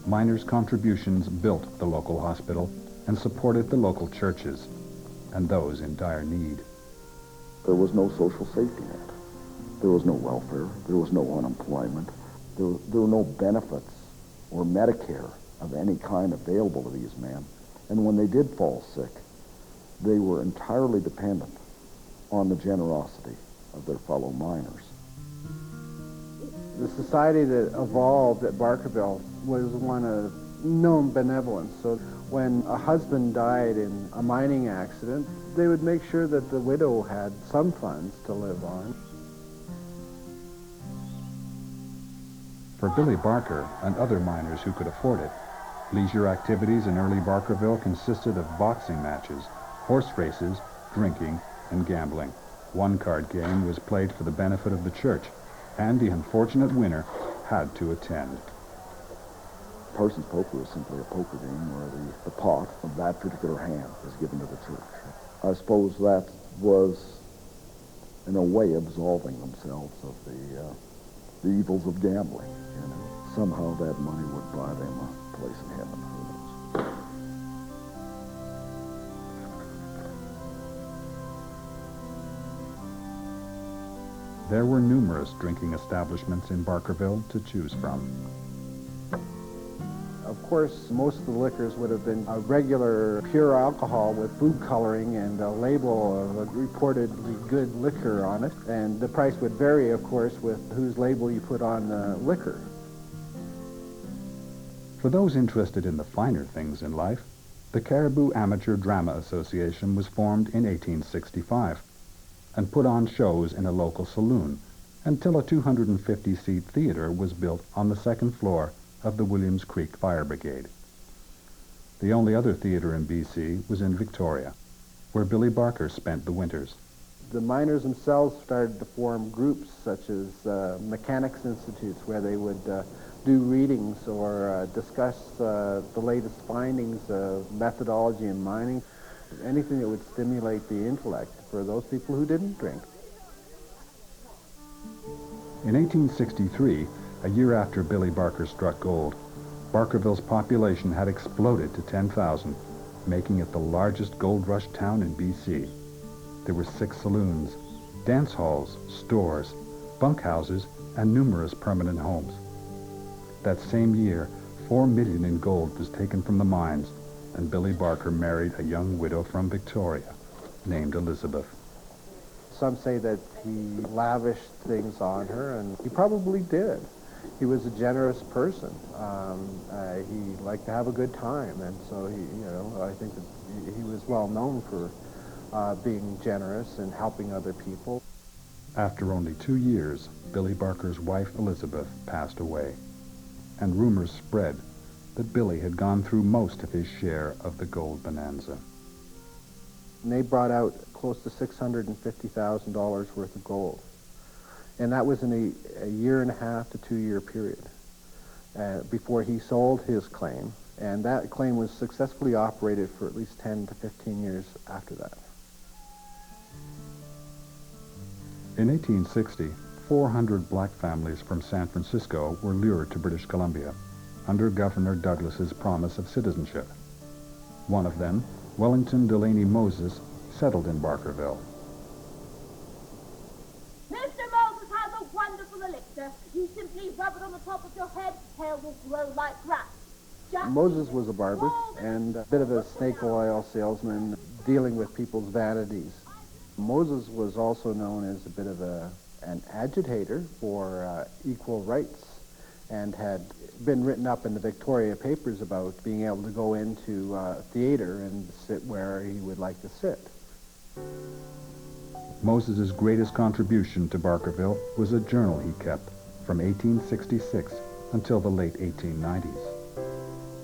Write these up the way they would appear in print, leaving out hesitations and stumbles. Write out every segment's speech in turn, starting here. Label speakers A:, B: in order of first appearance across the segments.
A: miners' contributions built the local hospital and supported the local churches, and those in dire need.
B: There was no social safety net. There was no welfare. There was no unemployment. There were no benefits or Medicare of any kind available to these men. And when they did fall sick, they were entirely dependent on the generosity of their fellow miners.
C: The society that evolved at Barkerville was one of known benevolence. So when a husband died in a mining accident, they would make sure that the widow had some funds to live on.
A: For Billy Barker and other miners who could afford it, leisure activities in early Barkerville consisted of boxing matches, horse races, drinking, and gambling. One card game was played for the benefit of the church, and the unfortunate winner had to attend.
B: Parson's poker is simply a poker game where the pot of that particular hand is given to the church. I suppose that was, in a way, absolving themselves of the evils of gambling. You know, somehow that money would buy them a place in heaven. Who knows?
A: There were numerous drinking establishments in Barkerville to choose from.
C: Of course, most of the liquors would have been a regular pure alcohol with food coloring and a label of a reportedly good liquor on it. And the price would vary, of course, with whose label you put on the liquor.
A: For those interested in the finer things in life, the Caribou Amateur Drama Association was formed in 1865 and put on shows in a local saloon until a 250-seat theater was built on the second floor of the Williams Creek Fire Brigade. The only other theater in BC was in Victoria, where Billy Barker spent the winters.
C: The miners themselves started to form groups such as Mechanics Institutes, where they would do readings or discuss the latest findings of methodology in mining, anything that would stimulate the intellect for those people who didn't drink.
A: In 1863, a year after Billy Barker struck gold, Barkerville's population had exploded to 10,000, making it the largest gold rush town in BC. There were 6 saloons, dance halls, stores, bunkhouses, and numerous permanent homes. That same year, $4 million in gold was taken from the mines, and Billy Barker married a young widow from Victoria named Elizabeth.
C: Some say that he lavished things on her, and he probably did. He was a generous person. He liked to have a good time, and so I think that he was well known for being generous and helping other people.
A: After only 2 years, Billy Barker's wife Elizabeth passed away, and rumors spread that Billy had gone through most of his share of the gold bonanza.
C: And they brought out close to $650,000 worth of gold. And that was in a year and a half to 2 year period before he sold his claim. And that claim was successfully operated for at least 10 to 15 years after that.
A: In 1860, 400 black families from San Francisco were lured to British Columbia under Governor Douglas's promise of citizenship. One of them, Wellington Delaney Moses, settled in Barkerville.
D: Mr. Moses has a wonderful elixir. You simply rub it on the top of your head, hair will grow like grass.
C: Moses was a barber and a bit of a snake oil salesman dealing with people's vanities. Moses was also known as a bit of an agitator for equal rights and had been written up in the Victoria papers about being able to go into theater and sit where he would like to sit.
A: Moses's greatest contribution to Barkerville was a journal he kept from 1866 until the late 1890s.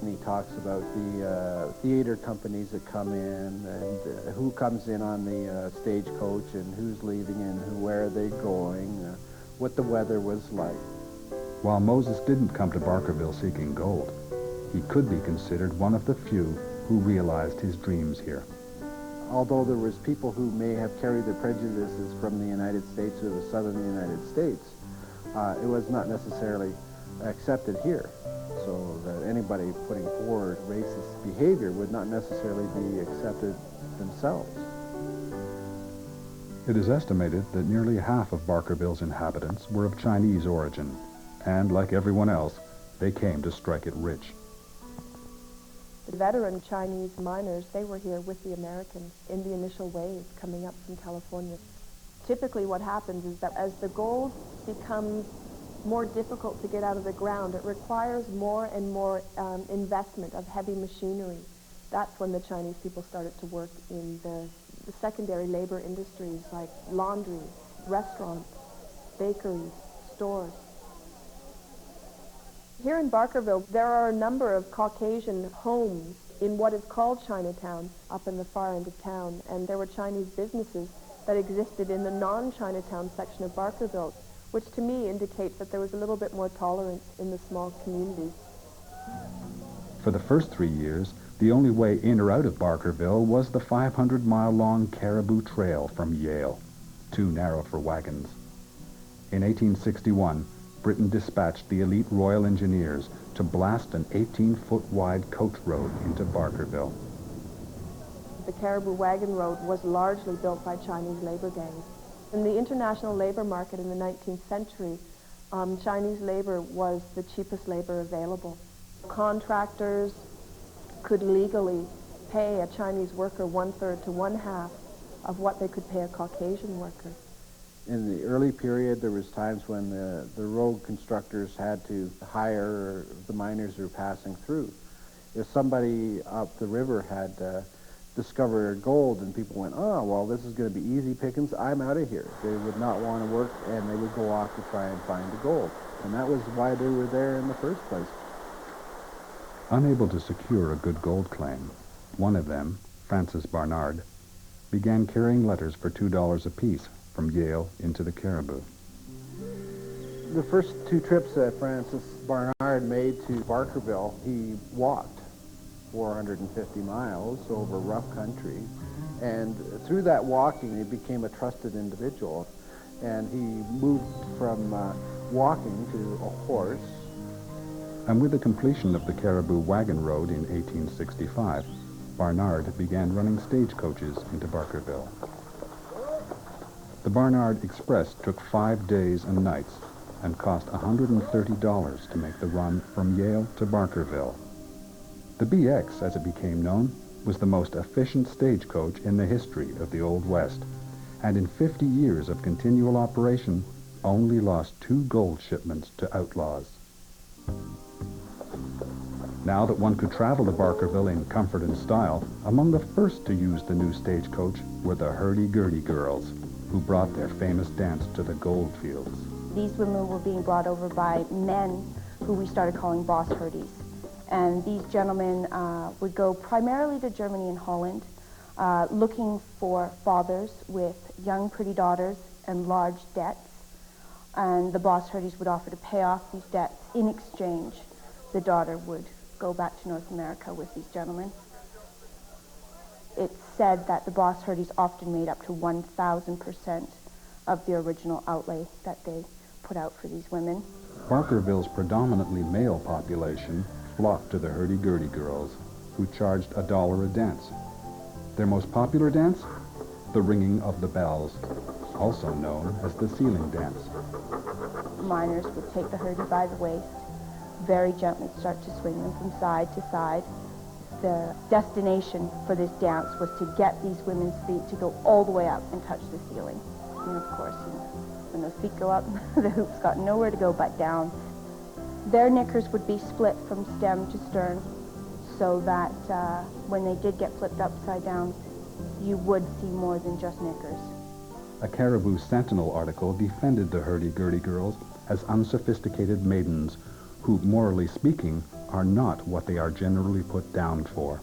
C: And he talks about the theater companies that come in and who comes in on the stagecoach and who's leaving and where are they going, what the weather was like.
A: While Moses didn't come to Barkerville seeking gold, he could be considered one of the few who realized his dreams here.
C: Although there was people who may have carried their prejudices from the United States or the southern United States, it was not necessarily accepted here, so that anybody putting forward racist behavior would not necessarily be accepted themselves.
A: It is estimated that nearly half of Barkerville's inhabitants were of Chinese origin, and like everyone else, they came to strike it rich.
E: The veteran Chinese miners, they were here with the Americans in the initial wave coming up from California. Typically what happens is that as the gold becomes more difficult to get out of the ground, it requires more and more investment of heavy machinery. That's when the Chinese people started to work in the secondary labor industries like laundry, restaurants, bakeries, stores. Here in Barkerville, there are a number of Caucasian homes in what is called Chinatown, up in the far end of town, and there were Chinese businesses that existed in the non-Chinatown section of Barkerville, which to me indicates that there was a little bit more tolerance in the small communities.
A: For the first 3 years, the only way in or out of Barkerville was the 500-mile-long Caribou Trail from Yale, too narrow for wagons. In 1861, Britain dispatched the elite Royal Engineers to blast an 18-foot-wide coach road into Barkerville.
E: The Caribou Wagon Road was largely built by Chinese labor gangs. In the international labor market in the 19th century, Chinese labor was the cheapest labor available. Contractors could legally pay a Chinese worker 1/3 to 1/2 of what they could pay a Caucasian worker.
C: In the early period, there was times when the road constructors had to hire the miners who were passing through. If somebody up the river had discovered gold and people went, oh, well, this is going to be easy pickings, I'm out of here. They would not want to work, and they would go off to try and find the gold. And that was why they were there in the first place.
A: Unable to secure a good gold claim, one of them, Francis Barnard, began carrying letters for $2 apiece from Yale into the Caribou.
C: The first 2 trips that Francis Barnard made to Barkerville, he walked 450 miles over rough country, and through that walking he became a trusted individual, and he moved from walking to a horse.
A: And with the completion of the Caribou Wagon Road in 1865, Barnard began running stagecoaches into Barkerville. The Barnard Express took 5 days and nights and cost $130 to make the run from Yale to Barkerville. The BX, as it became known, was the most efficient stagecoach in the history of the Old West, and in 50 years of continual operation, only lost 2 gold shipments to outlaws. Now that one could travel to Barkerville in comfort and style, among the first to use the new stagecoach were the hurdy-gurdy girls, who brought their famous dance to the gold fields.
F: These women were being brought over by men who we started calling boss hurdies. And these gentlemen would go primarily to Germany and Holland, looking for fathers with young, pretty daughters and large debts. And the boss hurdies would offer to pay off these debts. In exchange, the daughter would go back to North America with these gentlemen. It's said that the boss hurdies often made up to 1,000% of the original outlay that they put out for these women.
A: Barkerville's predominantly male population flocked to the hurdy-gurdy girls, who charged $1 a dance. Their most popular dance? The ringing of the bells, also known as the ceiling dance.
F: Miners would take the hurdy by the waist, very gently start to swing them from side to side. The destination for this dance was to get these women's feet to go all the way up and touch the ceiling. And of course, when those feet go up, the hoops got nowhere to go but down. Their knickers would be split from stem to stern, so that when they did get flipped upside down, you would see more than just knickers.
A: A Caribou Sentinel article defended the hurdy-gurdy girls as unsophisticated maidens who, morally speaking, are not what they are generally put down for.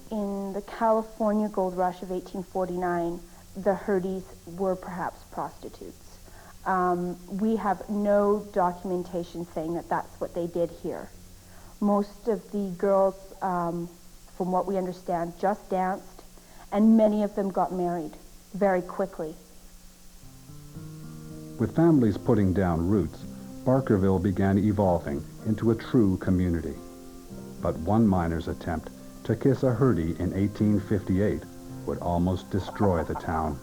F: In the California gold rush of 1849, the hurdies were perhaps prostitutes. We have no documentation saying that that's what they did here. Most of the girls, from what we understand, just danced, and many of them got married very quickly.
A: With families putting down roots, Barkerville began evolving into a true community. But one miner's attempt to kiss a herdie in 1858 would almost destroy the town.